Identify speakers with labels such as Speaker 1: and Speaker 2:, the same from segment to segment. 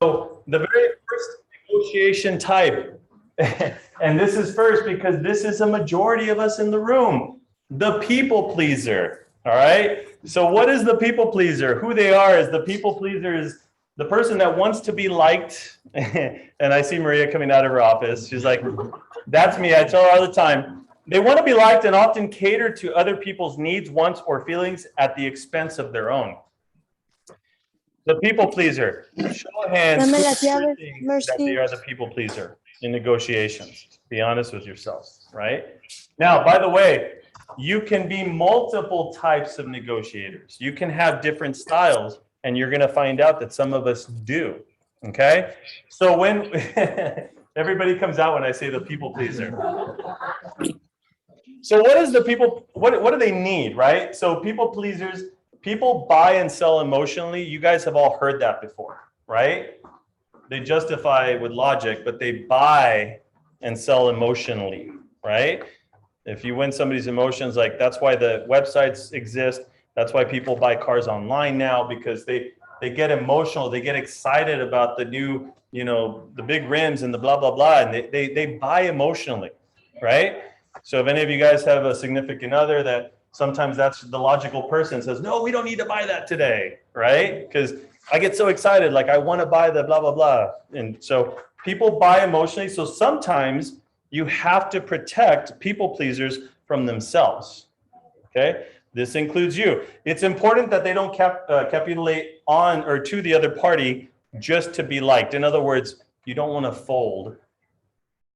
Speaker 1: So the very first negotiation type, and this is first because this is a majority of us in the room, the people pleaser. All right. So what is the people pleaser? Who they are is the people pleaser is the person that wants to be liked. And I see Maria coming out of her office. She's like, that's me. I tell her all the time. They want to be liked and often cater to other people's needs, wants, or feelings at the expense of their own. The people pleaser. Show of hands. That they are the people pleaser in negotiations. Be honest with yourselves, right? Now, by the way, you can be multiple types of negotiators. You can have different styles, and you're going to find out that some of us do. Okay? So when everybody comes out when I say the people pleaser. So what is the people, what do they need, right? So people pleasers, people buy and sell emotionally. You guys have all heard that before, right? They justify with logic, but they buy and sell emotionally, right? If you win somebody's emotions, like that's why the websites exist. That's why people buy cars online now, because they get emotional. They get excited about the new, the big rims and the blah, blah, blah. And they buy emotionally, right? So if any of you guys have a significant other that sometimes that's the logical person says, no, we don't need to buy that today, right? Because I get so excited, like I want to buy the blah, blah, blah. And so people buy emotionally. So sometimes you have to protect people pleasers from themselves, okay? This includes you. It's important that they don't capitulate on or to the other party just to be liked. In other words, you don't want to fold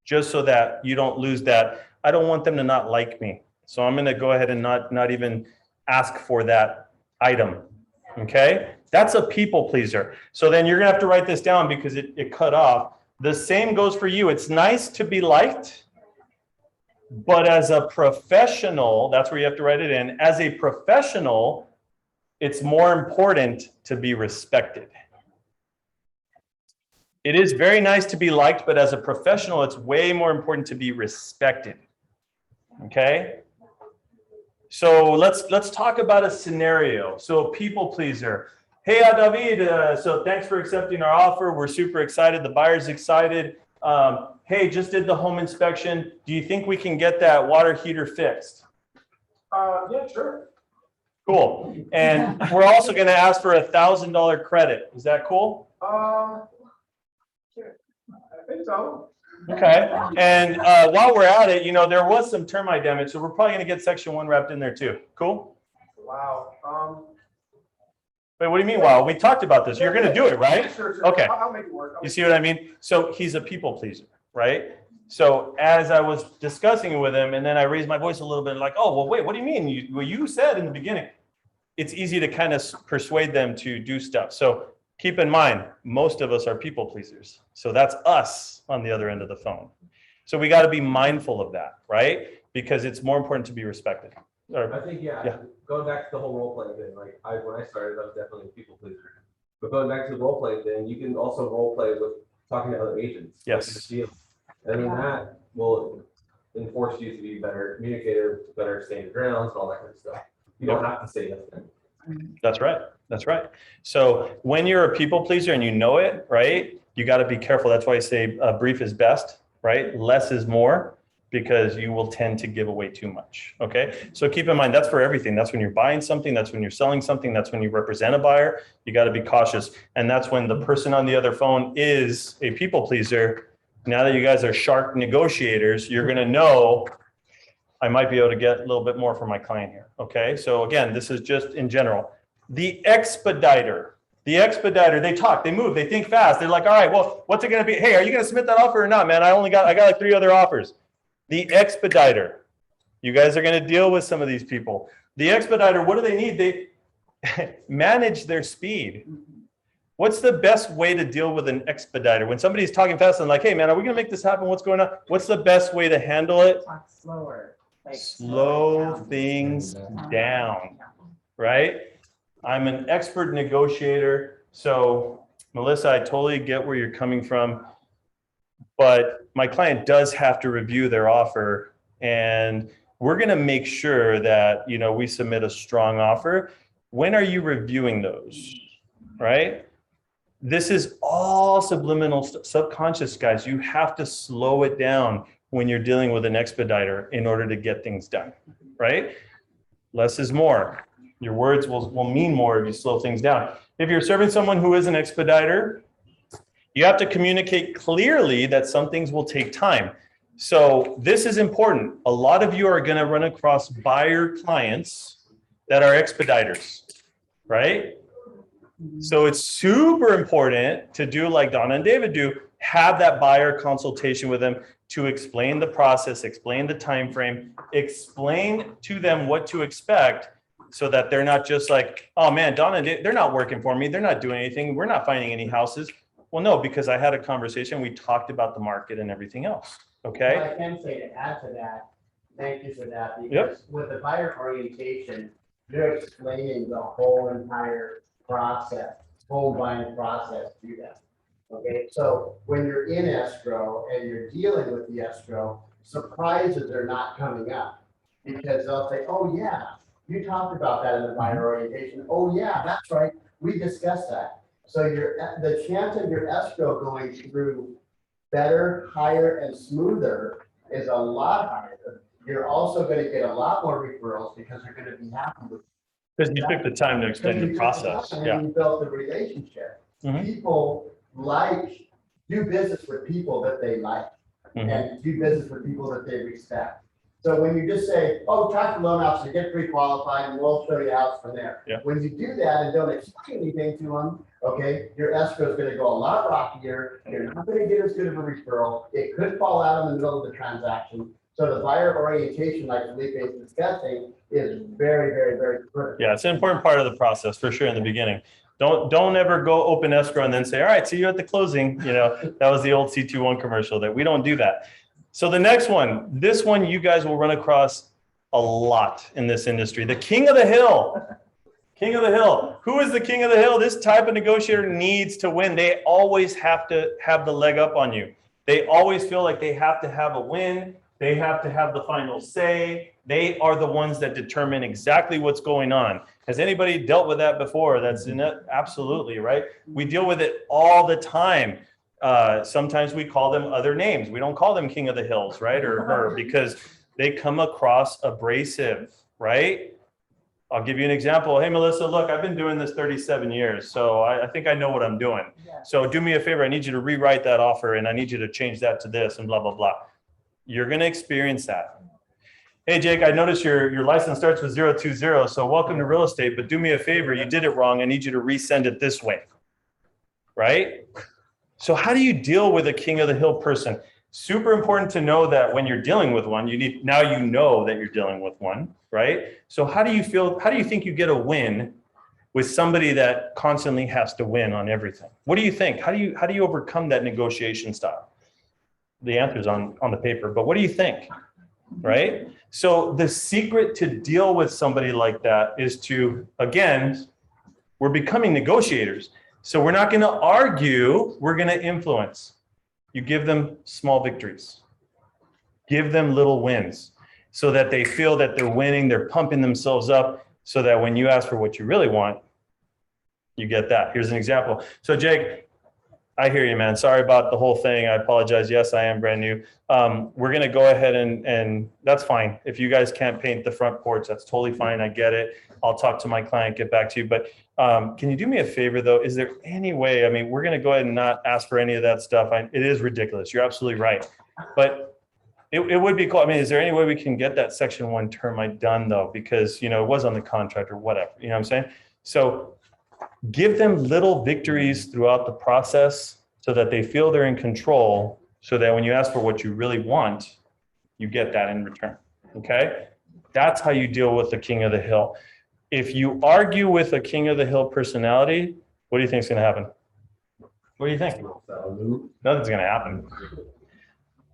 Speaker 1: just so that you don't lose that. I don't want them to not like me. So I'm going to go ahead and not even ask for that item. Okay? That's a people pleaser. So then you're going to have to write this down because it cut off. The same goes for you. It's nice to be liked, but as a professional, that's where you have to write it in. As a professional, it's more important to be respected. It is very nice to be liked, but as a professional, it's way more important to be respected. Okay? So let's talk about a scenario. So people pleaser. Hey, David, so thanks for accepting our offer. We're super excited. The buyer's excited. Hey, just did the home inspection. Do you think we can get that water heater fixed?
Speaker 2: Yeah, sure.
Speaker 1: Cool. And we're also going to ask for $1,000 credit. Is that cool?
Speaker 2: Sure. I think so.
Speaker 1: Okay. And while we're at it, there was some termite damage, so we're probably going to get section 1 wrapped in there too. Cool?
Speaker 2: Wow.
Speaker 1: Wait, what do you mean? Wow, we talked about this. You're going to do it, right?
Speaker 2: Sure.
Speaker 1: Okay.
Speaker 2: I'll make it work.
Speaker 1: You see what I mean? So he's a people pleaser, right? So as I was discussing it with him, and then I raised my voice a little bit, like, oh, well, wait, what do you mean? You said in the beginning, it's easy to kind of persuade them to do stuff. So keep in mind, most of us are people pleasers. So that's us on the other end of the phone. So we got to be mindful of that, right? Because it's more important to be respected.
Speaker 3: I think, yeah, going back to the whole role play thing, like when I started, I was definitely a people pleaser. But going back to the role play thing, you can also role play with talking to other agents.
Speaker 1: Yes.
Speaker 3: And then that will enforce you to be a better communicator, better stand your grounds, and all that kind of stuff. You don't have to say nothing.
Speaker 1: That's right. That's right. So when you're a people pleaser and you know it, right, you got to be careful. That's why I say brief is best, right? Less is more, because you will tend to give away too much. Okay. So keep in mind, that's for everything. That's when you're buying something. That's when you're selling something. That's when you represent a buyer. You got to be cautious. And that's when the person on the other phone is a people pleaser. Now that you guys are sharp negotiators, you're going to know I might be able to get a little bit more from my client here. Okay. So again, this is just in general. The expediter. They talk, they move, they think fast. They're like, all right, well, what's it going to be? Hey, are you going to submit that offer or not, man? I got like 3 other offers. The expediter. You guys are going to deal with some of these people. The expediter, what do they need? They manage their speed. What's the best way to deal with an expediter? When somebody's talking fast and like, hey, man, are we going to make this happen? What's going on? What's the best way to handle it?
Speaker 4: Talk slower.
Speaker 1: Slow things down, right? I'm an expert negotiator. So Melissa, I totally get where you're coming from, but my client does have to review their offer, and we're going to make sure that, we submit a strong offer. When are you reviewing those, right? This is all subliminal, subconscious, guys. You have to slow it down when you're dealing with an expediter in order to get things done, right? Less is more. Your words will mean more if you slow things down. If you're serving someone who is an expediter, you have to communicate clearly that some things will take time. So this is important. A lot of you are going to run across buyer clients that are expediters, right? So it's super important to do like Donna and David do, have that buyer consultation with them to explain the process, explain the time frame, explain to them what to expect so that they're not just like, oh man, Donna and David, they're not working for me. They're not doing anything. We're not finding any houses. Well, no, because I had a conversation. We talked about the market and everything else. Okay.
Speaker 4: What I can say to add to that, thank you for that, because
Speaker 1: Yep.
Speaker 4: with the buyer orientation, you're explaining the whole entire process, home buying process to them. Okay, so when you're in escrow and you're dealing with the escrow, surprises are not coming up. Because they'll say, oh yeah, you talked about that in the buyer orientation. Oh yeah, that's right, we discussed that. So the chance of your escrow going through better, higher, and smoother is a lot higher. You're also going to get a lot more referrals because they're going to be happy with.
Speaker 1: Because you took the time to explain the process.
Speaker 4: And
Speaker 1: Yeah.
Speaker 4: you built the relationship.
Speaker 1: Mhm.
Speaker 4: People do business with people that they like
Speaker 1: Mhm.
Speaker 4: and do business with people that they respect. So when you just say, oh, talk to loan officer, get pre-qualified and we'll show you out from there.
Speaker 1: Yeah.
Speaker 4: When you do that and don't explain anything to them, okay, your escrow is going to go a lot rockier. You're not going to get as good of a referral. It could fall out in the middle of the transaction. So the buyer orientation, like Felipe is discussing, is very, very, very critical.
Speaker 1: Yeah, it's an important part of the process for sure in the beginning. Don't ever go open escrow and then say, all right, see you at the closing. You know, that was the old C21 commercial that we don't do that. So the next one, this one you guys will run across a lot in this industry. The king of the hill. King of the hill. Who is the king of the hill? This type of negotiator needs to win. They always have to have the leg up on you. They always feel like they have to have a win. They have to have the final say. They are the ones that determine exactly what's going on. Has anybody dealt with that before? That's in it? Absolutely, right? We deal with it all the time. Sometimes we call them other names. We don't call them king of the hills, right? Or her, because they come across abrasive, right? I'll give you an example. Hey, Melissa, look, I've been doing this 37 years, so I think I know what I'm doing.
Speaker 5: Yeah.
Speaker 1: So do me a favor. I need you to rewrite that offer and I need you to change that to this and blah, blah, blah. You're going to experience that. Hey, Jake, I noticed your license starts with 020, so welcome to real estate, but do me a favor. You did it wrong. I need you to resend it this way, right? So how do you deal with a king of the hill person? Super important to know that when you're dealing with one, now you know that you're dealing with one, right? So how do you think you get a win with somebody that constantly has to win on everything? What do you think? How do you overcome that negotiation style? The answer's on the paper, but what do you think? Right? So the secret to deal with somebody like that is to, again, we're becoming negotiators. So we're not going to argue, we're going to influence. You give them small victories. Give them little wins so that they feel that they're winning, they're pumping themselves up so that when you ask for what you really want, you get that. Here's an example. So Jake, I hear you, man. Sorry about the whole thing. I apologize. Yes, I am brand new. We're going to go ahead and that's fine. If you guys can't paint the front porch, that's totally fine. I get it. I'll talk to my client, get back to you. But can you do me a favor though? Is there any way, I mean, we're going to go ahead and not ask for any of that stuff. It is ridiculous. You're absolutely right. But it would be cool. I mean, is there any way we can get that section 1 termite done though? Because, you know, it was on the contract or whatever, you know what I'm saying? So give them little victories throughout the process so that they feel they're in control, so that when you ask for what you really want, you get that in return, okay? That's how you deal with the king of the hill. If you argue with a king of the hill personality, what do you think is gonna happen? What do you think? Nothing's gonna happen.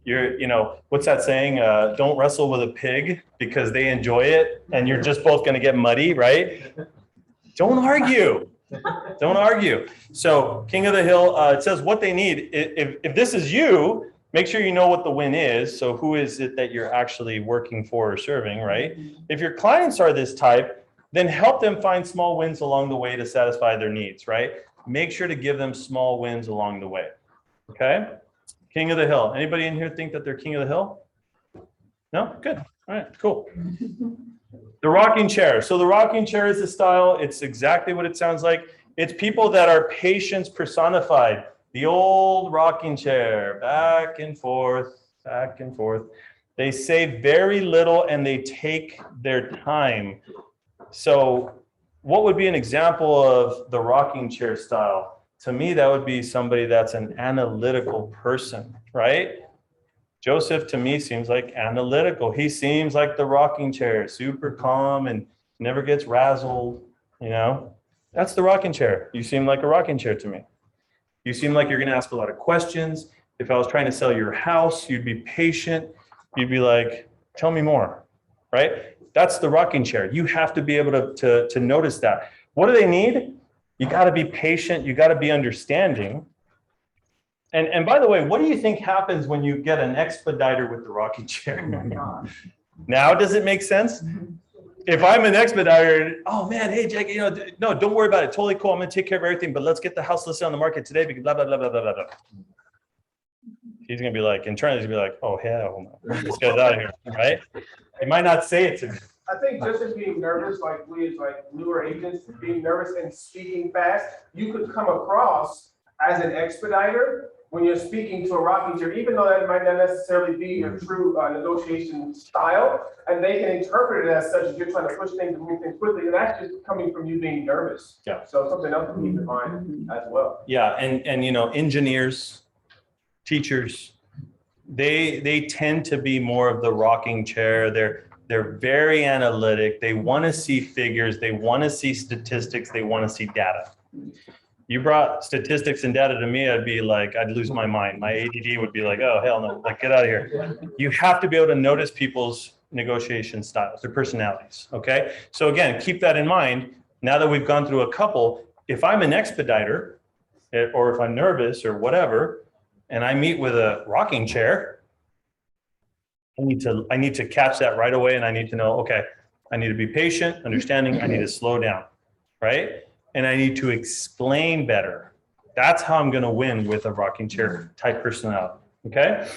Speaker 1: You know, what's that saying? Don't wrestle with a pig because they enjoy it and you're just both gonna get muddy, right? Don't argue. Don't argue. So king of the hill, it says what they need. If this is you, make sure you know what the win is. So who is it that you're actually working for or serving, right? If your clients are this type, then help them find small wins along the way to satisfy their needs, right? make sure to give them small wins along the way. Okay? King of the hill. Anybody in here think that they're king of the hill? No? Good. All right, cool. The rocking chair. So the rocking chair is the style. It's exactly what it sounds like. It's people that are patience personified. The old rocking chair, back and forth, back and forth. They say very little and they take their time. So what would be an example of the rocking chair style? To me, that would be somebody that's an analytical person, right? Joseph, to me, seems like analytical. He seems like the rocking chair, super calm and never gets razzled, you know? That's the rocking chair. You seem like a rocking chair to me. You seem like you're going to ask a lot of questions. If I was trying to sell your house, you'd be patient. You'd be like, tell me more, right? That's the rocking chair. You have to be able to notice that. What do they need? You got to be patient. You got to be understanding. And by the way, what do you think happens when you get an expediter with the rocking chair? Now, does it make sense? If I'm an expediter, oh man, hey Jake, you know, no, don't worry about it. Totally cool. I'm gonna take care of everything, but let's get the house listed on the market today because blah blah blah blah blah blah. He's gonna be like, internally, he's gonna be like, oh hell no, this guy's out of here, right? He might not say it to me.
Speaker 2: I think just as being nervous, like we as like newer agents, being nervous and speaking fast, you could come across as an expediter when you're speaking to a rocking chair, even though that might not necessarily be a true negotiation style, and they can interpret it as such as you're trying to push things and move things quickly, and that's just coming from you being nervous.
Speaker 1: Yeah.
Speaker 2: So something else to keep in mind as well.
Speaker 1: Yeah, and you know, engineers, teachers, they tend to be more of the rocking chair. They're very analytic. They want to see figures. They want to see statistics. They want to see data. You brought statistics and data to me, I'd be like, I'd lose my mind. My ADD would be like, oh, hell no, like get out of here. You have to be able to notice people's negotiation styles, their personalities, okay? So again, keep that in mind. Now that we've gone through a couple, if I'm an expediter, or if I'm nervous or whatever, and I meet with a rocking chair, I need to catch that right away, and I need to know, okay, I need to be patient, understanding, I need to slow down, right? And I need to explain better. That's how I'm going to win with a rocking chair type personality. Okay.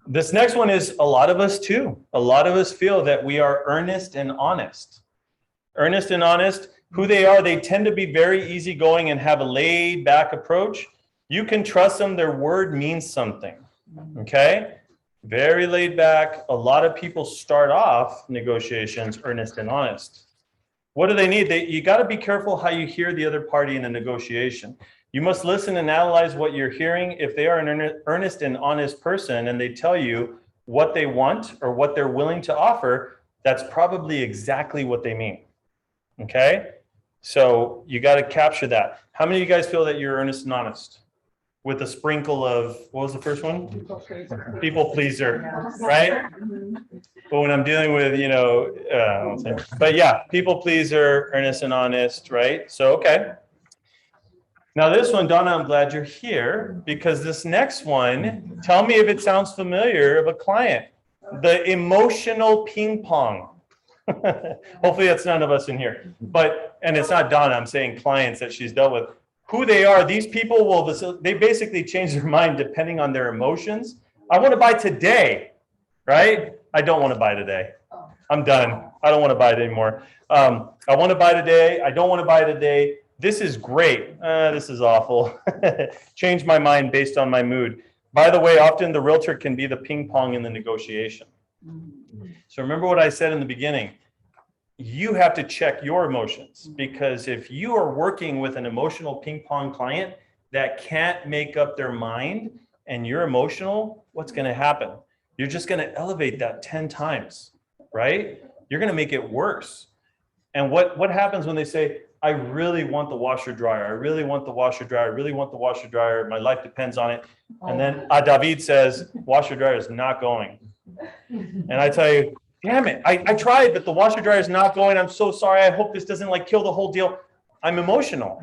Speaker 1: This next one is a lot of us too. A lot of us feel that we are earnest and honest. Earnest and honest. Who they are, they tend to be very easygoing and have a laid back approach. You can trust them. Their word means something. Okay. Very laid back. A lot of people start off negotiations earnest and honest. What do they need? You got to be careful how you hear the other party in a negotiation. You must listen and analyze what you're hearing. If they are an earnest and honest person and they tell you what they want or what they're willing to offer, that's probably exactly what they mean. Okay? So you got to capture that. How many of you guys feel that you're earnest and honest? With a sprinkle of, what was the first one? People pleaser, right? But when I'm dealing with, you know, but yeah, people pleaser, earnest and honest, right? So, okay. Now this one, Donna, I'm glad you're here because this next one, tell me if it sounds familiar of a client. The emotional ping pong. Hopefully that's none of us in here. But, and it's not Donna, I'm saying clients that she's dealt with. Who they are, these people they basically change their mind depending on their emotions. I want to buy today, right? I don't want to buy today. I'm done. I don't want to buy it anymore. I want to buy today. I don't want to buy today. This is great. This is awful. Change my mind based on my mood. By the way, often the realtor can be the ping pong in the negotiation. So remember what I said in the beginning. You have to check your emotions because if you are working with an emotional ping pong client that can't make up their mind and you're emotional, what's going to happen? You're just going to elevate that 10 times, right? You're going to make it worse. And what happens when they say, I really want the washer dryer. I really want the washer dryer. I really want the washer dryer. My life depends on it. And then David says, washer dryer is not going. And I tell you, damn it, I tried, but the washer dryer is not going. I'm so sorry. I hope this doesn't like kill the whole deal. I'm emotional.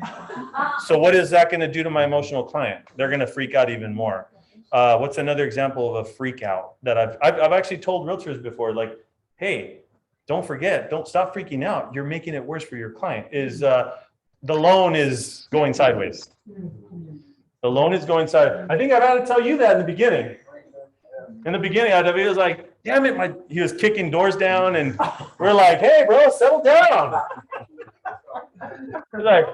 Speaker 1: So what is that going to do to my emotional client? They're going to freak out even more. What's another example of a freak out that I've actually told realtors before, like, hey, don't forget, don't stop freaking out. You're making it worse for your client. Is the loan is going sideways. The loan is going sideways. I think I had to tell you that in the beginning. In the beginning, he was like, damn it, he was kicking doors down and we're like, hey, bro, settle down. We're like,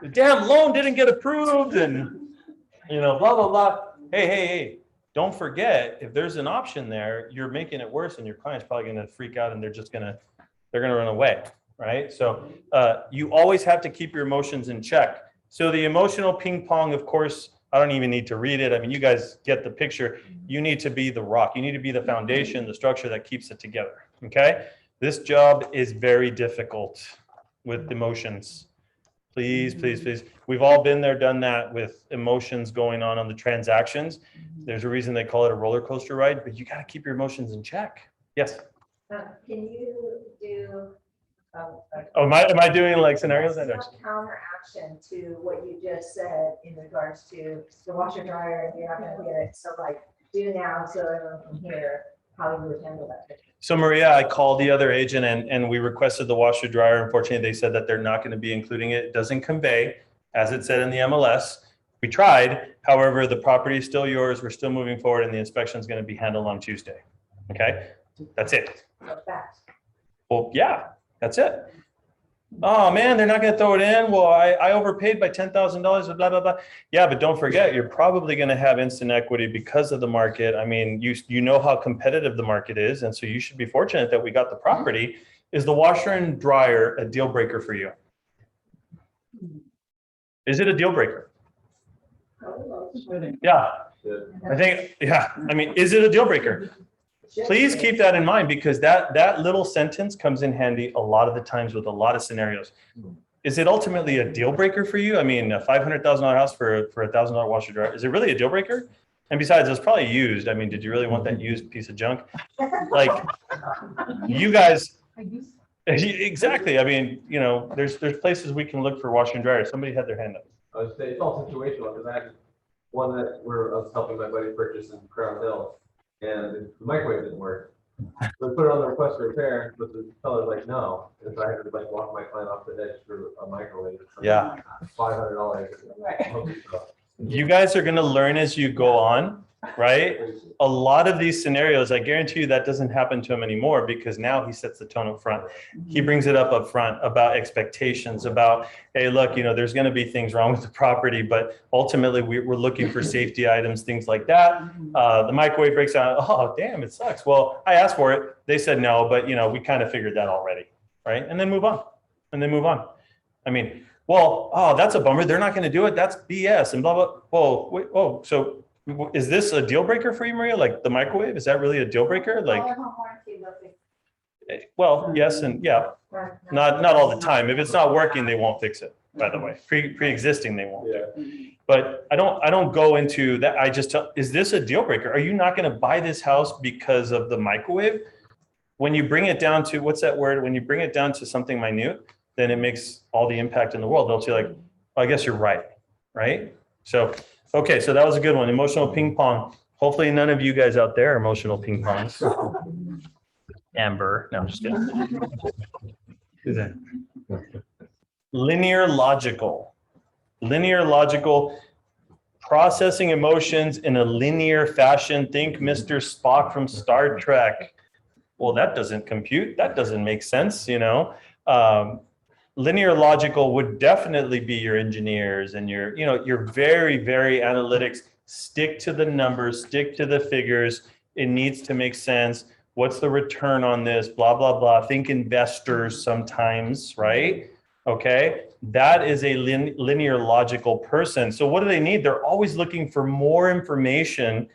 Speaker 1: the damn loan didn't get approved and, blah, blah, blah. Hey, don't forget, if there's an option there, you're making it worse and your client's probably going to freak out and they're going to run away, right? So you always have to keep your emotions in check. So the emotional ping pong, of course, I don't even need to read it. I mean, you guys get the picture. You need to be the rock. You need to be the foundation, the structure that keeps it together, okay? This job is very difficult with emotions. Please, please, please. We've all been there, done that with emotions going on the transactions. There's a reason they call it a roller coaster ride, but you got to keep your emotions in check. Yes?
Speaker 5: Can you do?
Speaker 1: Oh, am I doing like scenarios?
Speaker 5: Some counteraction to what you just said in regards to the washer dryer, and you're not going to hear it. So like do now so everyone can hear how you would handle that.
Speaker 1: So Maria, I called the other agent and we requested the washer dryer. Unfortunately, they said that they're not going to be including it. It doesn't convey, as it said in the MLS. We tried. However, the property is still yours. We're still moving forward and the inspection is going to be handled on Tuesday. Okay, that's it.
Speaker 5: So fast.
Speaker 1: Well, yeah, that's it. Oh man, they're not going to throw it in. Well, I overpaid by $10,000, blah, blah, blah. Yeah, but don't forget, you're probably going to have instant equity because of the market. I mean, you know how competitive the market is. And so you should be fortunate that we got the property. Is the washer and dryer a deal breaker for you? Is it a deal breaker? Yeah, I think, yeah. I mean, is it a deal breaker? Please keep that in mind because that little sentence comes in handy a lot of the times with a lot of scenarios. Is it ultimately a deal breaker for you? I mean, a $500,000 house for a $1,000 washer dryer, is it really a deal breaker? And besides, it was probably used. I mean, did you really want that used piece of junk? Like, you guys, exactly. I mean, there's places we can look for washer and dryer. Somebody had their hand up.
Speaker 3: I would say it's all situational because I had one that I was helping my buddy purchase in Crown Hill. And the microwave didn't work. So we put it on the request for repair, but the seller's like, no. And so I had to like walk my client off the edge for a microwave.
Speaker 1: Yeah.
Speaker 3: $500.
Speaker 1: You guys are going to learn as you go on, right? A lot of these scenarios, I guarantee you that doesn't happen to him anymore because now he sets the tone up front. He brings it up front about expectations, about, hey, look, there's going to be things wrong with the property, but ultimately we're looking for safety items, things like that. The microwave breaks down. Oh, damn, it sucks. Well, I asked for it. They said no, but we kind of figured that already, right? And then move on. I mean, well, oh, that's a bummer. They're not going to do it. That's BS and blah, blah. Whoa, wait, oh, so is this a deal breaker for you, Maria? Like the microwave, is that really a deal breaker? Like, well, yes and yeah, not all the time. If it's not working, they won't fix it. By the way, pre-existing, they won't.
Speaker 3: Yeah.
Speaker 1: But I don't go into that. I just tell, is this a deal breaker? Are you not going to buy this house because of the microwave? When you bring it down to what's that word? When you bring it down to something minute, then it makes all the impact in the world. They'll say like, oh, I guess you're right, right? So. Okay, so that was a good one. Emotional ping pong. Hopefully none of you guys out there are emotional ping pongs. Amber. No, I'm just kidding. Who's that? Linear logical. Linear logical. Processing emotions in a linear fashion. Think Mr. Spock from Star Trek. Well, that doesn't compute. That doesn't make sense, Linear logical would definitely be your engineers and your very, very analytics. Stick to the numbers, stick to the figures. It needs to make sense. What's the return on this? Blah, blah, blah. Think investors sometimes, right? Okay. That is a linear logical person. So what do they need? They're always looking for more information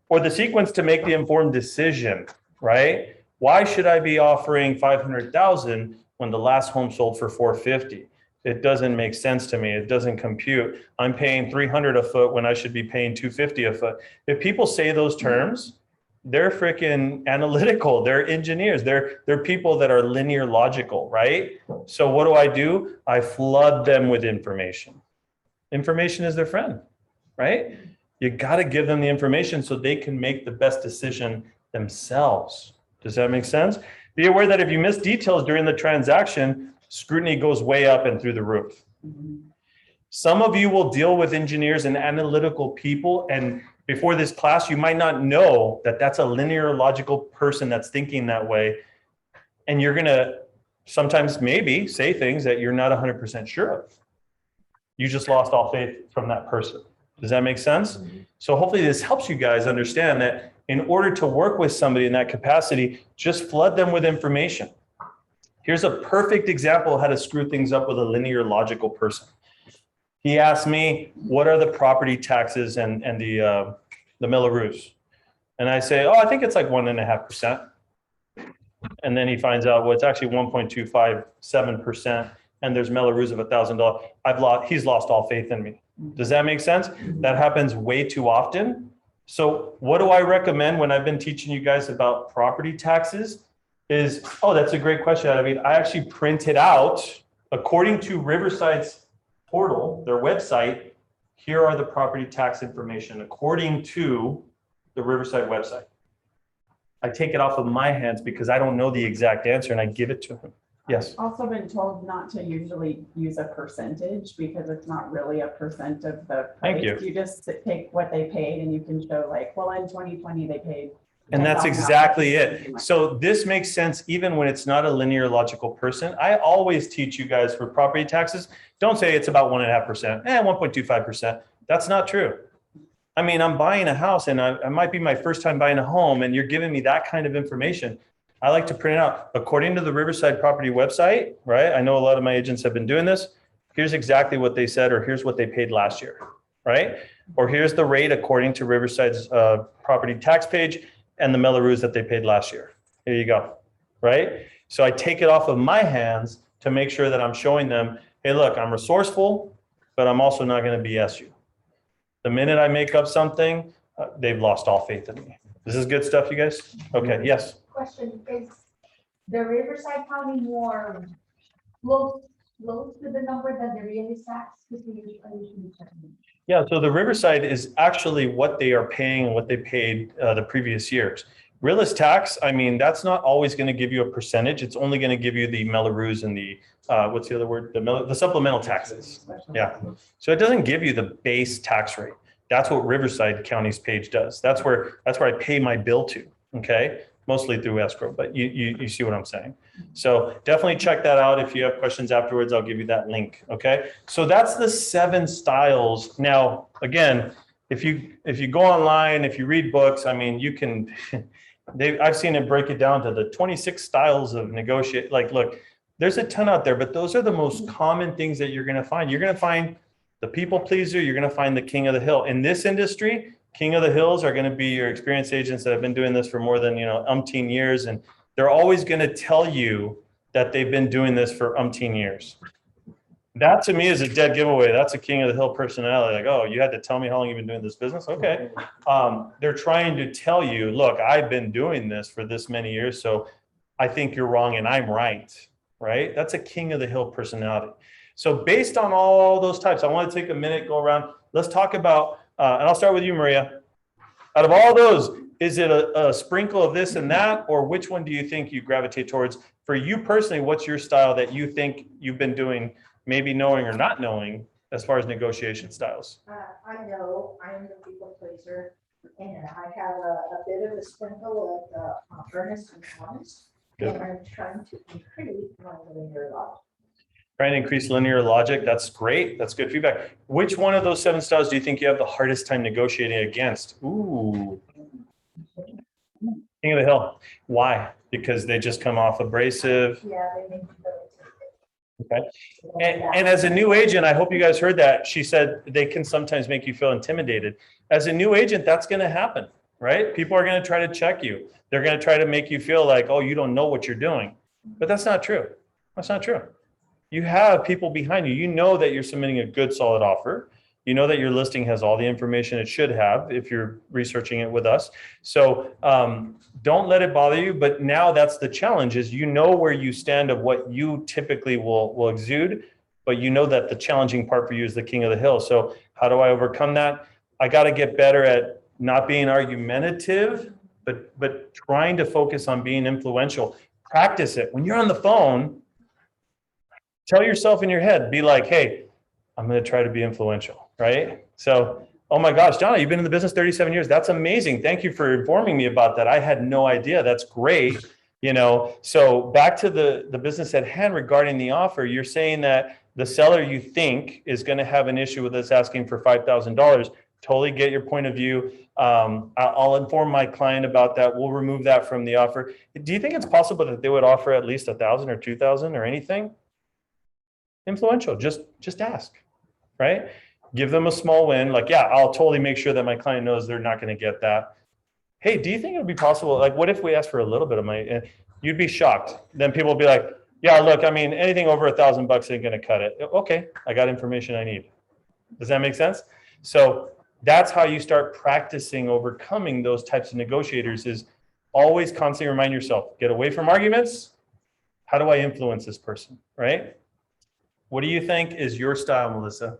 Speaker 1: or the sequence to make the informed decision, right? Why should I be offering 500,000 when the last home sold for 450? It doesn't make sense to me. It doesn't compute. I'm paying 300 a foot when I should be paying 250 a foot. If people say those terms, they're freaking analytical. They're engineers. They're people that are linear logical, right? So what do? I flood them with information. Information is their friend, right? You got to give them the information so they can make the best decision themselves. Does that make sense? Be aware that if you miss details during the transaction, scrutiny goes way up and through the roof. Some of you will deal with engineers and analytical people, and before this class, you might not know that that's a linear logical person that's thinking that way. And you're gonna sometimes maybe say things that you're not 100% sure of. You just lost all faith from that person. Does that make sense? So hopefully this helps you guys understand that in order to work with somebody in that capacity, just flood them with information. Here's a perfect example of how to screw things up with a linear logical person. He asked me, what are the property taxes and the Melrose? And I say, oh, I think it's like 1.5%. And then he finds out, well, it's actually 1.257%. And there's Melrose of $1,000. He's lost all faith in me. Does that make sense? That happens way too often. So what do I recommend when I've been teaching you guys about property taxes is, oh, that's a great question. I mean, I actually printed out, according to Riverside's portal, their website, here are the property tax information according to the Riverside website. I take it off of my hands because I don't know the exact answer and I give it to him. Yes.
Speaker 6: I've also been told not to usually use a percentage because it's not really a percent of the price.
Speaker 1: Thank you.
Speaker 6: You just take what they paid and you can show like, well, in 2020, they paid.
Speaker 1: And that's
Speaker 6: $10,000.
Speaker 1: exactly it. So this makes sense even when it's not a linear logical person. I always teach you guys for property taxes, don't say it's about 1.5%, 1.25%. That's not true. I mean, I'm buying a house and I might be my first time buying a home and you're giving me that kind of information. I like to print it out. According to the Riverside property website, right? I know a lot of my agents have been doing this. Here's exactly what they said, or here's what they paid last year, right? Or here's the rate according to Riverside's property tax page and the Melrose that they paid last year. Here you go, right? So I take it off of my hands to make sure that I'm showing them, hey, look, I'm resourceful, but I'm also not going to BS you. The minute I make up something, they've lost all faith in me. This is good stuff, you guys? Okay, yes.
Speaker 7: Question, is the Riverside County more close to the number than the real tax? Because we usually check.
Speaker 1: Yeah, so the Riverside is actually what they are paying, what they paid the previous years. Realist tax, I mean, that's not always going to give you a percentage. It's only going to give you the Melrose and the, what's the other word? The supplemental taxes. Yeah. So it doesn't give you the base tax rate. That's what Riverside County's page does. That's where I pay my bill to, okay? Mostly through escrow, but you see what I'm saying. So definitely check that out. If you have questions afterwards, I'll give you that link, okay? So that's the 7 styles. Now, again, if you go online, if you read books, I mean, you can, I've seen it break it down to the 26 styles of negotiate. Like, look, there's a ton out there, but those are the most common things that you're gonna find. You're gonna find the people pleaser, you're gonna find the king of the hill. In this industry, king of the hills are gonna be your experienced agents that have been doing this for more than, umpteen years. And they're always gonna tell you that they've been doing this for umpteen years. That to me is a dead giveaway. That's a king of the hill personality. Like, oh, you had to tell me how long you've been doing this business? Okay. They're trying to tell you, look, I've been doing this for this many years, so I think you're wrong and I'm right, right? That's a king of the hill personality. So based on all those types, I want to take a minute, go around. Let's talk about, and I'll start with you, Maria. Out of all those, is it a sprinkle of this and that, or which one do you think you gravitate towards? For you personally, what's your style that you think you've been doing, maybe knowing or not knowing, as far as negotiation styles?
Speaker 5: I know I'm the people pleaser, and I have a bit of a sprinkle of earnest and honest, and I'm trying to increase my linear logic.
Speaker 1: Trying to increase linear logic, that's great. That's good feedback. Which one of those 7 styles do you think you have the hardest time negotiating against? Ooh. King of the hill. Why? Because they just come off abrasive.
Speaker 5: Yeah, they make me
Speaker 1: Okay. And as a new agent, I hope you guys heard that. She said they can sometimes make you feel intimidated. As a new agent, that's going to happen, right? People are going to try to check you. They're going to try to make you feel like, oh, you don't know what you're doing. But that's not true. That's not true. You have people behind you. You know that you're submitting a good, solid offer. You know that your listing has all the information it should have if you're researching it with us. So don't let it bother you. But now that's the challenge, is you know where you stand of what you typically will exude, but you know that the challenging part for you is the king of the hill. So how do I overcome that? I got to get better at not being argumentative, but trying to focus on being influential. Practice it. When you're on the phone, tell yourself in your head, be like, hey, I'm going to try to be influential, right? So, oh my gosh, Donna, you've been in the business 37 years. That's amazing. Thank you for informing me about that. I had no idea. That's great. You know, so back to the business at hand regarding the offer, you're saying that the seller you think is going to have an issue with us asking for $5,000. Totally get your point of view. I'll inform my client about that. We'll remove that from the offer. Do you think it's possible that they would offer at least 1,000 or 2,000 or anything? Influential, just ask, right? Give them a small win. Like, yeah, I'll totally make sure that my client knows they're not going to get that. Hey, do you think it would be possible? Like, what if we ask for a little bit of money? You'd be shocked. Then people will be like, yeah, look, I mean, anything over $1,000 ain't going to cut it. Okay, I got information I need. Does that make sense? So that's how you start practicing overcoming those types of negotiators, is always constantly remind yourself, get away from arguments. How do I influence this person, right? What do you think is your style, Melissa?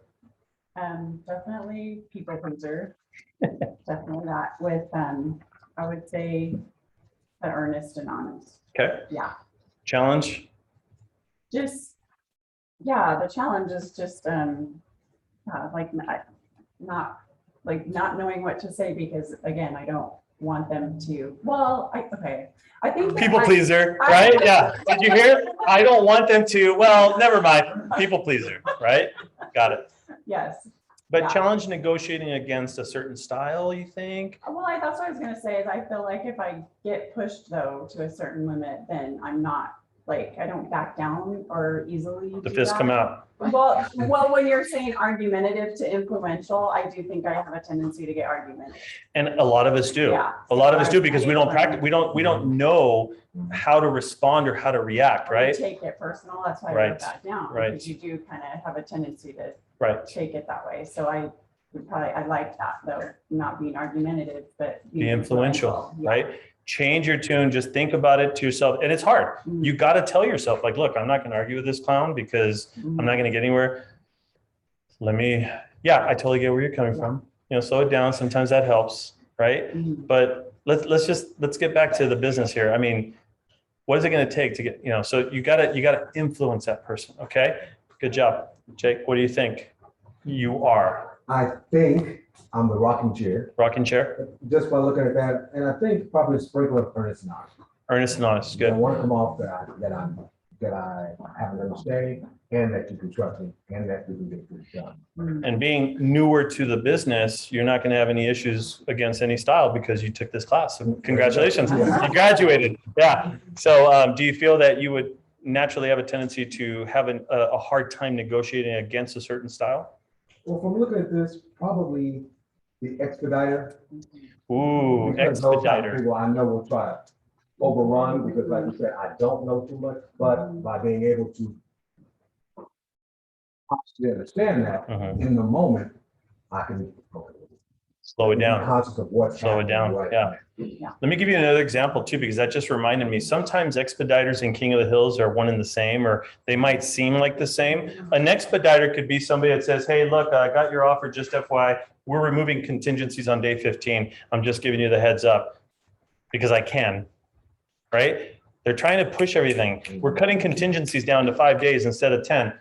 Speaker 6: Definitely people pleaser. Definitely that with, I would say the earnest and honest.
Speaker 1: Okay.
Speaker 6: Yeah.
Speaker 1: Challenge?
Speaker 6: Just, yeah, the challenge is just, like not knowing what to say, because again, I don't want them to, well, I think.
Speaker 1: People pleaser, right? Yeah. Did you hear? I don't want them to, well, never mind. People pleaser, right? Got it.
Speaker 6: Yes.
Speaker 1: But
Speaker 6: Yeah.
Speaker 1: challenge negotiating against a certain style, you think?
Speaker 6: Well, that's what I was gonna say, is I feel like if I get pushed though to a certain limit, then I'm not, like, I don't back down or easily.
Speaker 1: The
Speaker 6: do
Speaker 1: fists
Speaker 6: that.
Speaker 1: come out.
Speaker 6: Well, when you're saying argumentative to influential, I do think I have a tendency to get argumentative.
Speaker 1: And a lot of us do.
Speaker 6: Yeah.
Speaker 1: A lot of us do, because we don't practice, we don't know how to respond or how to react,
Speaker 6: Or
Speaker 1: right?
Speaker 6: take it personal, that's why I
Speaker 1: Right.
Speaker 6: wrote that down.
Speaker 1: Right.
Speaker 6: Because you do kind of have a tendency to
Speaker 1: Right.
Speaker 6: take it that way. So I like that though, not being argumentative, but
Speaker 1: Be influential,
Speaker 6: Yeah.
Speaker 1: right? Change your tune, just think about it to yourself. And it's hard.
Speaker 6: Mhm.
Speaker 1: You got to tell yourself, like, look, I'm not going to argue with this clown because I'm not going to get anywhere. Yeah, I totally get where you're coming from. You know, slow it down. Sometimes that helps, right?
Speaker 6: Mhm.
Speaker 1: But let's get back to the business here. I mean, what is it going to take to get, you know, so you got to influence that person. Okay. Good job. Jake, what do you think you are?
Speaker 8: I think I'm the rocking chair,
Speaker 1: Rocking chair?
Speaker 8: just by looking at that, and I think probably a sprinkle of earnest and honest.
Speaker 1: Earnest and honest.
Speaker 8: I
Speaker 1: Good.
Speaker 8: want to come off that I have an understanding, and that you can trust me, and that we can get this done.
Speaker 1: And being newer to the business, you're not going to have any issues against any style because you took this class. So congratulations. You graduated. Yeah. So do you feel that you would naturally have a tendency to have a hard time negotiating against a certain style?
Speaker 8: Well, from looking at this, probably the expediter.
Speaker 1: Ooh,
Speaker 8: Because those type of
Speaker 1: expediter.
Speaker 8: people I know will try to overrun, because like you said, I don't know too much, but by being able to actually understand that
Speaker 1: Mhm.
Speaker 8: in the moment, I can
Speaker 1: Slow it
Speaker 8: be
Speaker 1: down.
Speaker 8: conscious of what's
Speaker 1: Slow it
Speaker 8: happening
Speaker 1: down.
Speaker 8: right
Speaker 1: Yeah.
Speaker 6: Yeah.
Speaker 1: Let me give you another example too, because that just reminded me. Sometimes expediters and King of the Hills are one and the same, or they might seem like the same. An expediter could be somebody that says, hey, look, I got your offer, just FYI, we're removing contingencies on day 15. I'm just giving you the heads up because I can, right? They're trying to push everything. We're cutting contingencies down to 5 days instead of 10.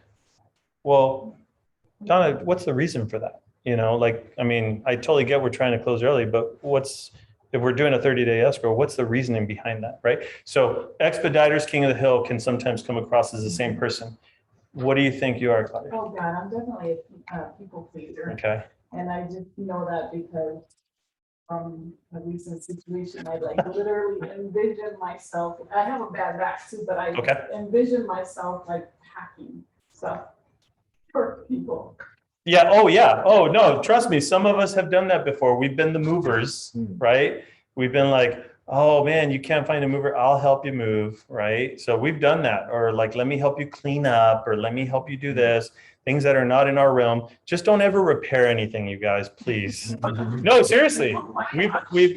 Speaker 1: Well, Donna, what's the reason for that? You know, like, I mean, I totally get we're trying to close early, but if we're doing a 30-day escrow, what's the reasoning behind that, right? So expediters, King of the Hill can sometimes come across as the same person. What do you think you are, Claudia?
Speaker 9: Oh, God, I'm definitely a people pleaser.
Speaker 1: Okay.
Speaker 9: And I just know that because from a recent situation, I like literally envision myself, I have a bad back too, but I
Speaker 1: Okay.
Speaker 9: envision myself like packing stuff for people.
Speaker 1: Yeah. Oh, yeah. Oh, no, trust me. Some of us have done that before. We've been the movers, right? We've been like, oh man, you can't find a mover. I'll help you move, right? So we've done that. Or like, let me help you clean up, or let me help you do this. Things that are not in our realm. Just don't ever repair anything, you guys, please. No, seriously.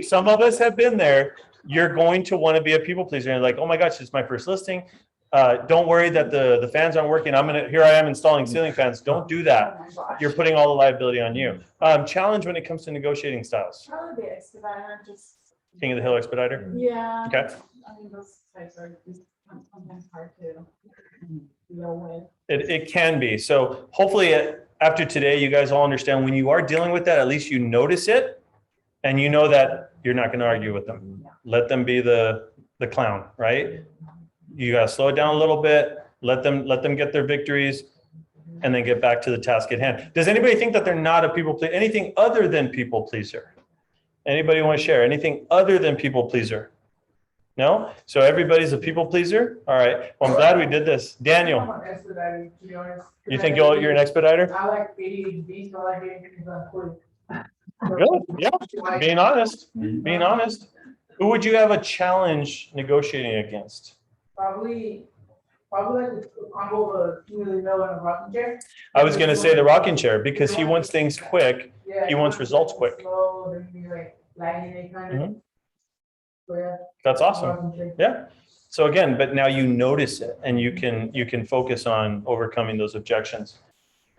Speaker 1: Some of us have been there. You're going to want to be a people pleaser. And like, oh my gosh, it's my first listing. Don't worry that the fans aren't working. Here I am installing ceiling fans. Don't do that.
Speaker 9: Oh my gosh.
Speaker 1: You're putting all the liability on you. Challenge when it comes to negotiating styles.
Speaker 9: Probably the expediter, just,
Speaker 1: King of the Hill expediter.
Speaker 9: yeah.
Speaker 1: Okay.
Speaker 9: I mean, those types are just Sometimes hard to know when.
Speaker 1: It can be. So hopefully after today, you guys all understand when you are dealing with that, at least you notice it and you know that you're not going to argue with them. Let them be the clown, right? You got to slow it down a little bit, let them get their victories and then get back to the task at hand. Does anybody think that they're not a people pleaser? Anything other than people pleaser? Anybody want to share anything other than people pleaser? No? So everybody's a people pleaser? All right. Well, I'm glad we did this. Daniel,
Speaker 2: I'm an expediting, to be honest.
Speaker 1: you think you're an expediter?
Speaker 2: I like ADHD, so I like getting things done quick.
Speaker 1: Good. Yeah. Being honest. Being honest. Who would you have a challenge negotiating against?
Speaker 2: Probably like the combo of a Kimberly Miller and a rocking chair.
Speaker 1: I was going to say the rocking chair because he wants things quick.
Speaker 2: Yeah,
Speaker 1: He wants results quick.
Speaker 2: Slow, then you like lagging it kind of. So, yeah.
Speaker 1: That's awesome.
Speaker 2: Rocking chair.
Speaker 1: Yeah. So again, but now you notice it and you can focus on overcoming those objections.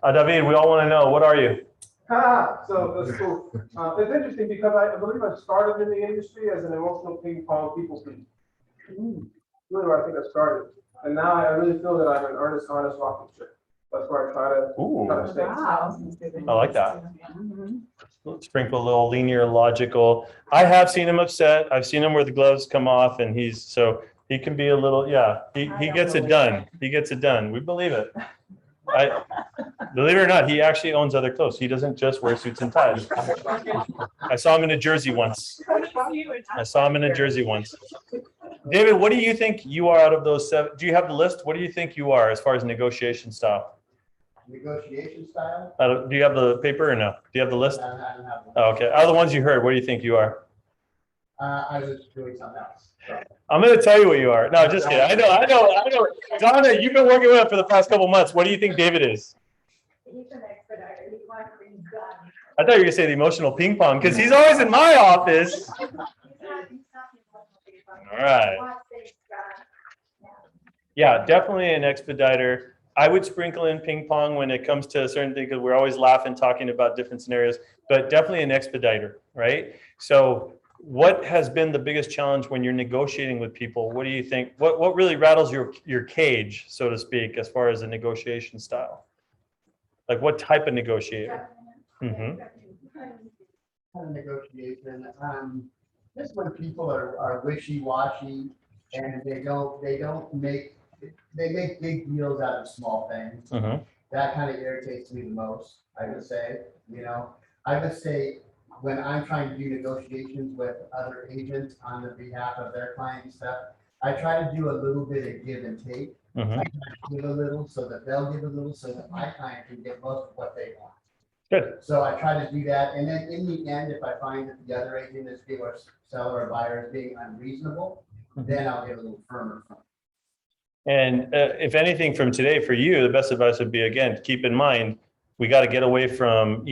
Speaker 1: David, we all want to know, what are you?
Speaker 2: So that's cool. It's interesting because I believe I started in the industry as an emotional ping pong people pleaser. Really where I think I started. And now I really feel that I'm an earnest, honest rocking chair. That's where I try to stay.
Speaker 6: Wow.
Speaker 1: I like that.
Speaker 6: Mhm.
Speaker 1: Sprinkle a little linear, logical. I have seen him upset. I've seen him where the gloves come off and he can be a little, he gets it done. He gets it done. We believe it. Believe it or not, he actually owns other clothes. He doesn't just wear suits and ties. I saw him in a jersey once. David, what do you think you are out of those 7? Do you have the list? What do you think you are as far as negotiation style?
Speaker 4: Negotiation style?
Speaker 1: Do you have the paper or no? Do you have the list?
Speaker 4: I don't have one.
Speaker 1: Oh, okay. Out of the ones you heard, what do you think you are?
Speaker 4: I was doing something else. So.
Speaker 1: I'm going to tell you what you are. No, just kidding. I know. Donna, you've been working with him for the past couple months. What do you think David is?
Speaker 5: He's an expediter. He wants things done.
Speaker 1: I thought you were going to say the emotional ping pong because he's always in my office.
Speaker 5: He's not the
Speaker 1: All right.
Speaker 5: He wants things done.
Speaker 1: Yeah, definitely an expediter. I would sprinkle in ping pong when it comes to a certain thing because we're always laughing, talking about different scenarios, but definitely an expediter, right? So what has been the biggest challenge when you're negotiating with people? What do you think? What really rattles your cage, so to speak, as far as a negotiation style? Like what type of negotiator? Mm-hmm.
Speaker 4: Kind of negotiation, just when people are wishy-washy and they make big deals out of small things.
Speaker 1: Mm-hmm.
Speaker 4: That kind of irritates me the most, I would say, I would say when I'm trying to do negotiations with other agents on the behalf of their client and stuff, I try to do a little bit of give and take.
Speaker 1: Mm-hmm.
Speaker 4: I try to give a little so that they'll give a little so that my client can get most of what they want.
Speaker 1: Good.
Speaker 4: So I try to do that. And then in the end, if I find that the other agent is being, or seller or buyer is being unreasonable, then I'll get a little firmer from it.
Speaker 1: And if anything from today for you, the best advice would be, again, keep in mind, we got to get away from,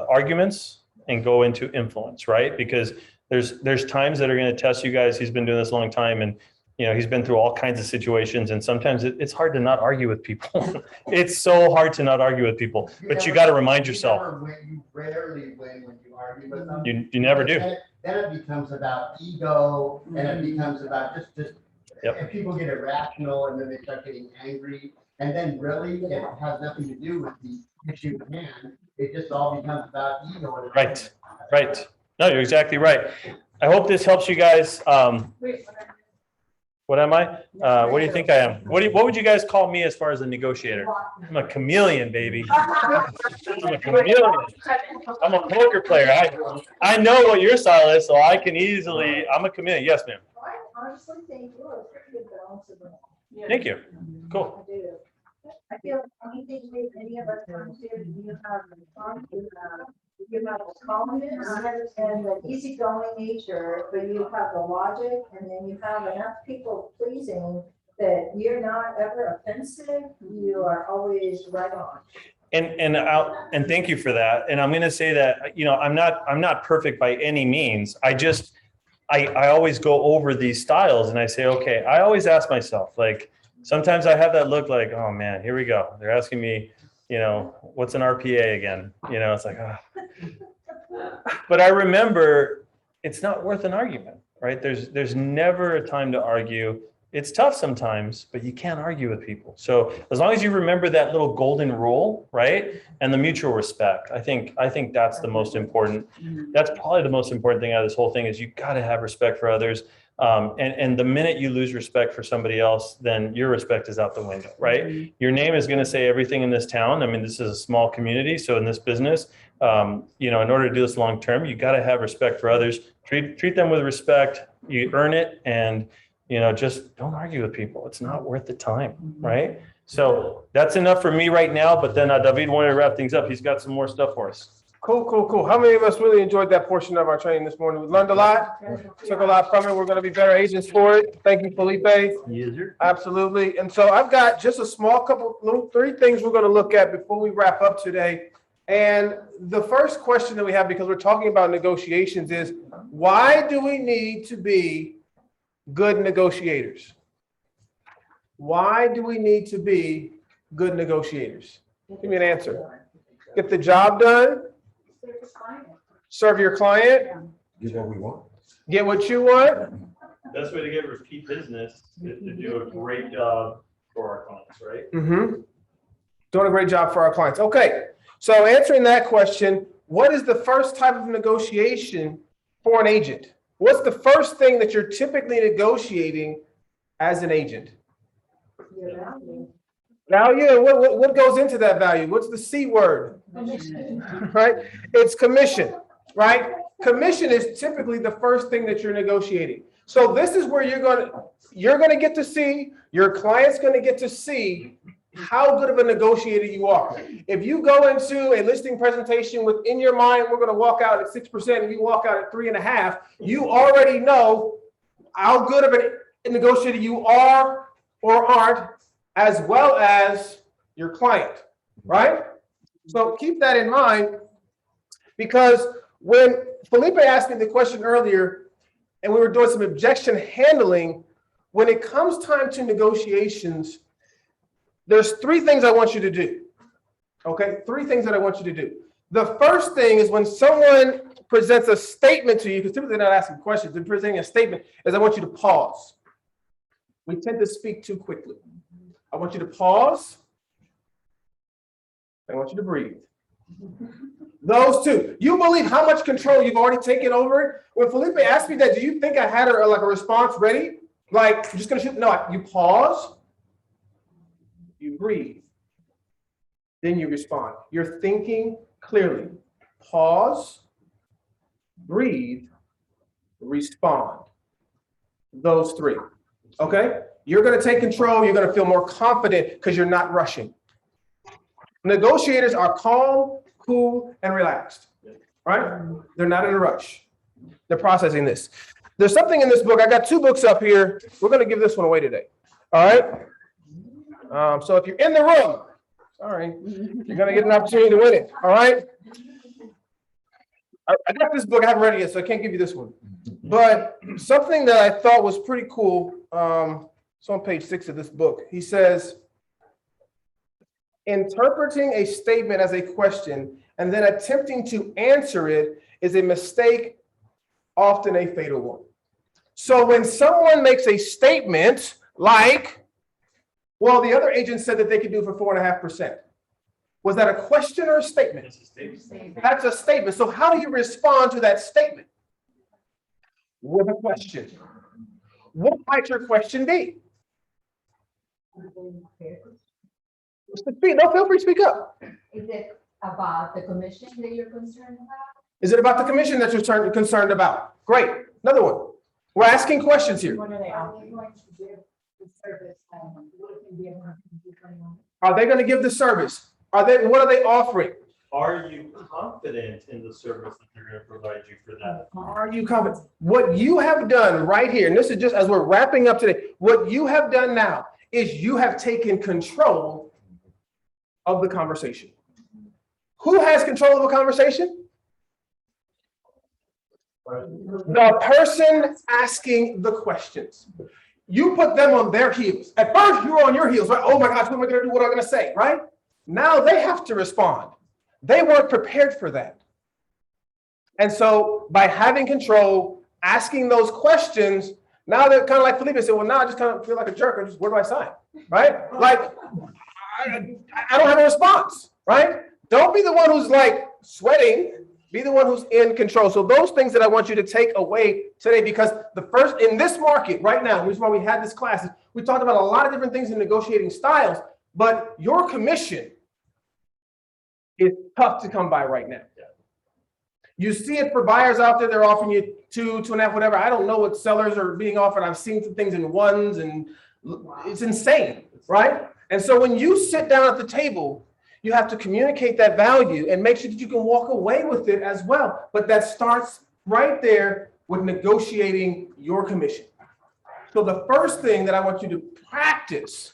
Speaker 1: arguments and go into influence, right? Because there's times that are going to test you guys. He's been doing this a long time and, he's been through all kinds of situations and sometimes it's hard to not argue with people. It's so hard to not argue with people, but you got to remind yourself.
Speaker 4: You rarely win when you argue with them.
Speaker 1: You never do.
Speaker 4: Then it becomes about ego and it becomes about just
Speaker 1: Yep.
Speaker 4: and people get irrational and then they start getting angry. And then really it has nothing to do with the issue at hand. It just all becomes about ego. And
Speaker 1: Right. No, you're exactly right. I hope this helps you guys. What am I? What do you think I am? What would you guys call me as far as a negotiator? I'm a chameleon, baby. I'm a chameleon. I'm a poker player. I know what your style is, so I can easily, I'm a chameleon. Yes, ma'am.
Speaker 5: I honestly think you're a pretty good balance of them.
Speaker 1: Thank you. Cool.
Speaker 5: I do. I feel anything with any of us comes here, you have the calmness and the easygoing nature, but you have the logic, and then you have enough people pleasing that you're not ever offensive. You are always right on.
Speaker 1: And thank you for that. And I'm going to say that, I'm not perfect by any means. I always go over these styles and I say, okay, I always ask myself, like, sometimes I have that look like, oh man, here we go. They're asking me, what's an RPA again? It's like, oh. But I remember it's not worth an argument, right? There's never a time to argue. It's tough sometimes, but you can't argue with people. So as long as you remember that little golden rule, right? And the mutual respect, I think that's the most important. That's probably the most important thing out of this whole thing is you got to have respect for others. And the minute you lose respect for somebody else, then your respect is out the window, right? Your name is going to say everything in this town. I mean, this is a small community. So in this business, in order to do this long term, you got to have respect for others. Treat them with respect. You earn it, and just don't argue with people. It's not worth the time, right? So that's enough for me right now. But then David wanted to wrap things up. He's got some more stuff for us.
Speaker 2: Cool. How many of us really enjoyed that portion of our training this morning? We learned a lot, took a lot from it. We're going to be better agents for it. Thank you, Felipe.
Speaker 1: Yes, sir.
Speaker 2: Absolutely. And so I've got just a small three things we're going to look at before we wrap up today. And the first question that we have, because we're talking about negotiations, is why do we need to be good negotiators? Why do we need to be good negotiators? Give me an answer. Get the job done. Serve your client.
Speaker 8: Get what we want.
Speaker 2: Get what you want.
Speaker 1: Best way to get repeat business is to do a great job for our clients, right?
Speaker 2: Doing a great job for our clients. Okay. So answering that question, what is the first type of negotiation for an agent? What's the first thing that you're typically negotiating as an agent? Value. What goes into that value? What's the C word? Right? It's commission, right? Commission is typically the first thing that you're negotiating. So this is where you're going to get to see, your client's going to get to see how good of a negotiator you are. If you go into a listing presentation with in your mind, we're going to walk out at 6% and you walk out at 3.5%, you already know how good of a negotiator you are or aren't, as well as your client, right? So keep that in mind, because when Felipe asked me the question earlier and we were doing some objection handling, when it comes time to negotiations, there's three things I want you to do. Okay, three things that I want you to do. The first thing is when someone presents a statement to you, because typically they're not asking questions, they're presenting a statement, is I want you to pause. We tend to speak too quickly. I want you to pause. I want you to breathe. Those two. You believe how much control you've already taken over it? When Felipe asked me that, do you think I had a response ready? Like, I'm just going to shoot? No, you pause. You breathe, then you respond. You're thinking clearly. Pause, breathe, respond. Those three, okay? You're going to take control. You're going to feel more confident because you're not rushing. Negotiators are calm, cool, and relaxed, right? They're not in a rush. They're processing this. There's something in this book. I got two books up here. We're going to give this one away today, all right? So if you're in the room, sorry, you're going to get an opportunity to win it. All right. I got this book. I haven't read it yet, so I can't give you this one. But something that I thought was pretty cool. It's on page 6 of this book. He says, interpreting a statement as a question and then attempting to answer it is a mistake, often a fatal one. So when someone makes a statement like, well, the other agent said that they could do it for 4.5%. Was that a question or a statement?
Speaker 1: It's a statement.
Speaker 2: That's a statement. So how do you respond to that statement? With a question. What might your question be? No, feel free to speak up.
Speaker 7: Is it about the commission that you're concerned about?
Speaker 2: Is it about the commission that you're concerned about? Great. Another one. We're asking questions here.
Speaker 6: What are they
Speaker 7: Are
Speaker 6: offering?
Speaker 7: they going to give the service? What can be a
Speaker 2: Are they going to give the service? What are they offering?
Speaker 1: Are you confident in the service that they're going to provide you for that?
Speaker 2: Are you confident? What you have done right here, and this is just as we're wrapping up today, what you have done now is you have taken control of the conversation. Who has control of a conversation? The person asking the questions. You put them on their heels. At first, you were on your heels, right? Oh my gosh, what am I going to do? What am I going to say, right? Now they have to respond. They weren't prepared for that. And so by having control, asking those questions, Now they're kind of like Felipe said, well, now I just kind of feel like a jerk. I just, where do I sign? Right? Like, I don't have a response, right? Don't be the one who's like sweating. Be the one who's in control. So those things that I want you to take away today, because the first in this market right now, the reason why we had this class, is we talked about a lot of different things in negotiating styles, but your commission is tough to come by right now. You see it for buyers out there, they're offering you 2.5, whatever. I don't know what sellers are being offered. I've seen some things in ones and it's insane, right? And so when you sit down at the table, you have to communicate that value and make sure that you can walk away with it as well. But that starts right there with negotiating your commission. So the first thing that I want you to practice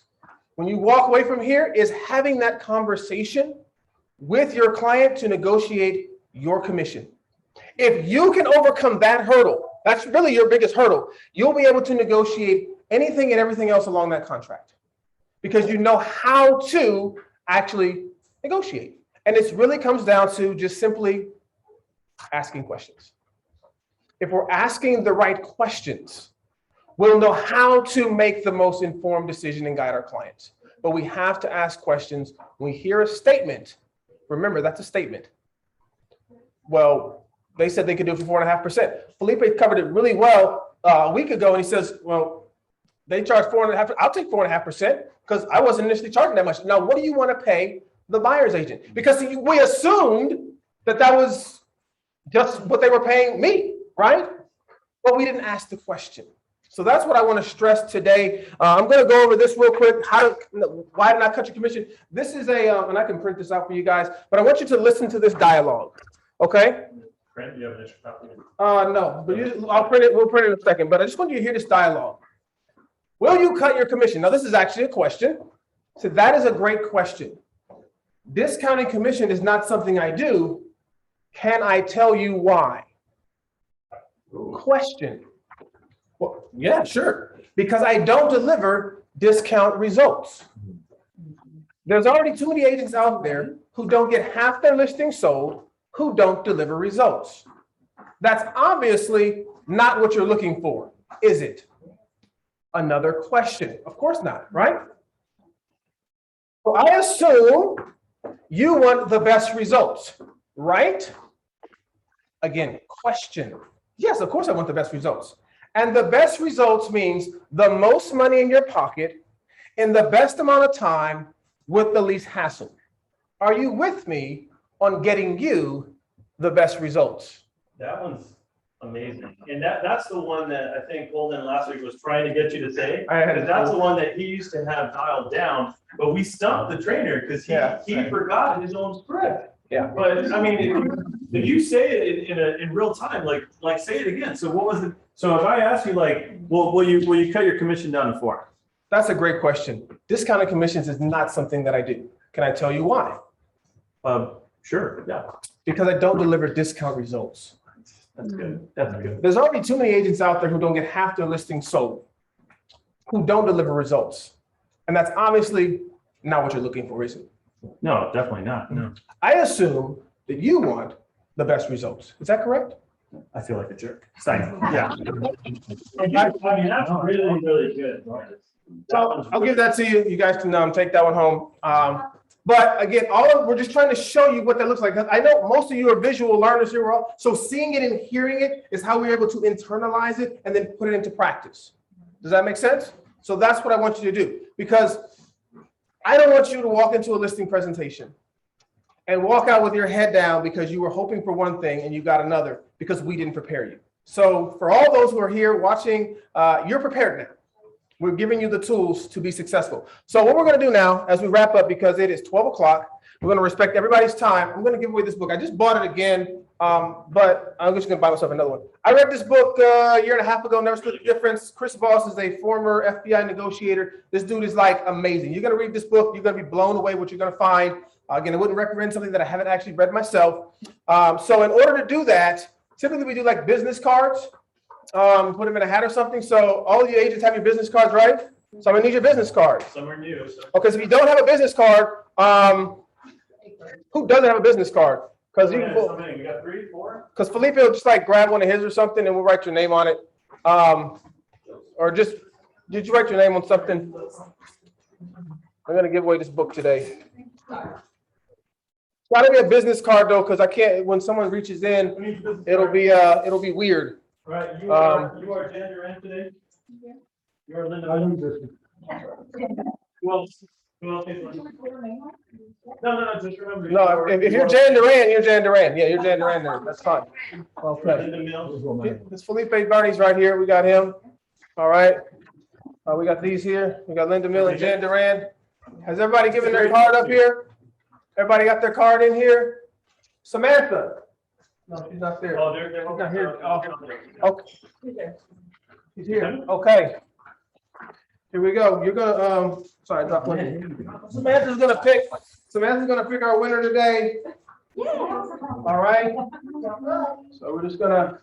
Speaker 2: when you walk away from here is having that conversation with your client to negotiate your commission. If you can overcome that hurdle, that's really your biggest hurdle, you'll be able to negotiate anything and everything else along that contract because you know how to actually negotiate. And it really comes down to just simply asking questions. If we're asking the right questions, we'll know how to make the most informed decision and guide our clients. But we have to ask questions. When we hear a statement, remember that's a statement. Well, they said they could do it for 4.5%. Felipe covered it really well a week ago, and he says, well, they charge 4.5%. I'll take 4.5% because I wasn't initially charging that much. Now, what do you want to pay the buyer's agent? Because we assumed that that was just what they were paying me, right? But we didn't ask the question. So that's what I want to stress today. I'm going to go over this real quick. Why did I cut your commission? This is and I can print this out for you guys, but I want you to listen to this dialogue. Okay?
Speaker 1: Brent, do you have an extra copy?
Speaker 2: No, but I'll print it. We'll print it in a second. But I just want you to hear this dialogue. Will you cut your commission? Now, this is actually a question. So that is a great question. Discounting commission is not something I do. Can I tell you why? Question. Well, yeah, sure. Because I don't deliver discount results. There's already too many agents out there who don't get half their listings sold, who don't deliver results. That's obviously not what you're looking for, is it? Another question. Of course not, right? So I assume you want the best results, right? Again, question. Yes, of course I want the best results. And the best results means the most money in your pocket in the best amount of time with the least hassle. Are you with me on getting you the best results?
Speaker 1: That one's amazing. And that's the one that I think Holden last week was trying to get you to say. Because that's the one that he used to have dialed down, but we stumped the trainer because he forgot his own script.
Speaker 2: Yeah.
Speaker 1: But I mean, if you say it in real time, like say it again. So what was it? So if I ask you well, will you cut your commission down to 4?
Speaker 2: That's a great question. Discounted commissions is not something that I do. Can I tell you why?
Speaker 1: Sure. Yeah.
Speaker 2: Because I don't deliver discount results.
Speaker 1: That's good. That's good.
Speaker 2: There's already too many agents out there who don't get half their listings sold, who don't deliver results. And that's obviously not what you're looking for, is it?
Speaker 1: No, definitely not. No.
Speaker 2: I assume that you want the best results. Is that correct?
Speaker 1: I feel like a jerk. Yeah. I mean, that's really, really good.
Speaker 2: So I'll give that to you. You guys can take that one home. But again, we're just trying to show you what that looks like. I know most of you are visual learners here, so seeing it and hearing it is how we're able to internalize it and then put it into practice. Does that make sense? So that's what I want you to do, because I don't want you to walk into a listing presentation and walk out with your head down because you were hoping for one thing and you got another because we didn't prepare you. So for all those who are here watching, you're prepared now. We're giving you the tools to be successful. So what we're going to do now as we wrap up, because it is 12 o'clock, we're going to respect everybody's time. I'm going to give away this book. I just bought it again, but I'm just going to buy myself another one. I read this book a year and a half ago, Never Split the Difference. Chris Voss is a former FBI negotiator. This dude is like amazing. You're going to read this book. You're going to be blown away what you're going to find. Again, I wouldn't recommend something that I haven't actually read myself. So in order to do that, typically we do like business cards. Put them in a hat or something. So all of you agents have your business cards, right? So I'm gonna need your business card.
Speaker 1: Somewhere new. So.
Speaker 2: Okay, so if you don't have a business card, who doesn't have a business card? Because
Speaker 1: we got 3, 4.
Speaker 2: Because Felipe will just like grab one of his or something, and we'll write your name on it. or just, did you write your name on something? I'm gonna give away this book today. It's gotta be a business card though, because I can't, when someone reaches in, it'll be weird.
Speaker 1: Right, you are Jen Durant today? You're Linda.
Speaker 8: I
Speaker 1: Miller?
Speaker 8: use this.
Speaker 1: Who else? Who else? No, just remember.
Speaker 2: No, if you're Jan Duran, you're Jan Duran. Yeah, you're Jan Duran there. That's fine. Okay.
Speaker 1: Linda Mills.
Speaker 2: This Felipe Barney's right here. We got him. All right. We got these here. We got Linda Mill and Jan Duran. Has everybody given their card up here? Everybody got their card in here? Samantha? No, she's not there.
Speaker 1: Oh, they're
Speaker 2: She's not here. Oh,
Speaker 9: Okay.
Speaker 2: she's here. Okay. Here we go. You're gonna, sorry, I dropped one. Samantha's gonna pick our winner today. All right. So we're just gonna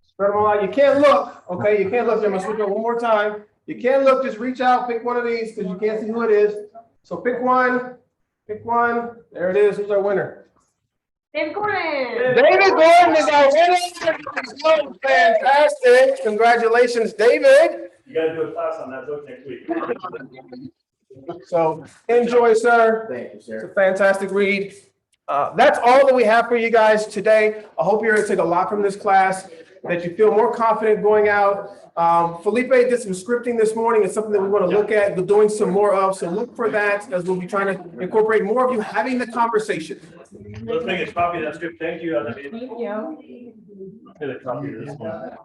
Speaker 2: spread them all out. You can't look, okay? You can't look. I'm gonna switch it one more time. You can't look, just reach out, pick one of these because you can't see who it is. So pick one, There it is. Who's our winner?
Speaker 9: David Gordon.
Speaker 2: David Gordon is our winner. Fantastic. Congratulations, David.
Speaker 1: You gotta do a class on that book next week.
Speaker 2: So enjoy, sir.
Speaker 4: Thank you,
Speaker 2: It's
Speaker 4: sir.
Speaker 2: a fantastic read. That's all that we have for you guys today. I hope you're gonna take a lot from this class, that you feel more confident going out. Felipe did some scripting this morning. It's something that we want to look at, we're doing some more of. So look for that as we'll be trying to incorporate more of you having the conversation.
Speaker 1: Let's make a copy of that script. Thank you.
Speaker 6: Thank you.
Speaker 1: Get a copy of this one.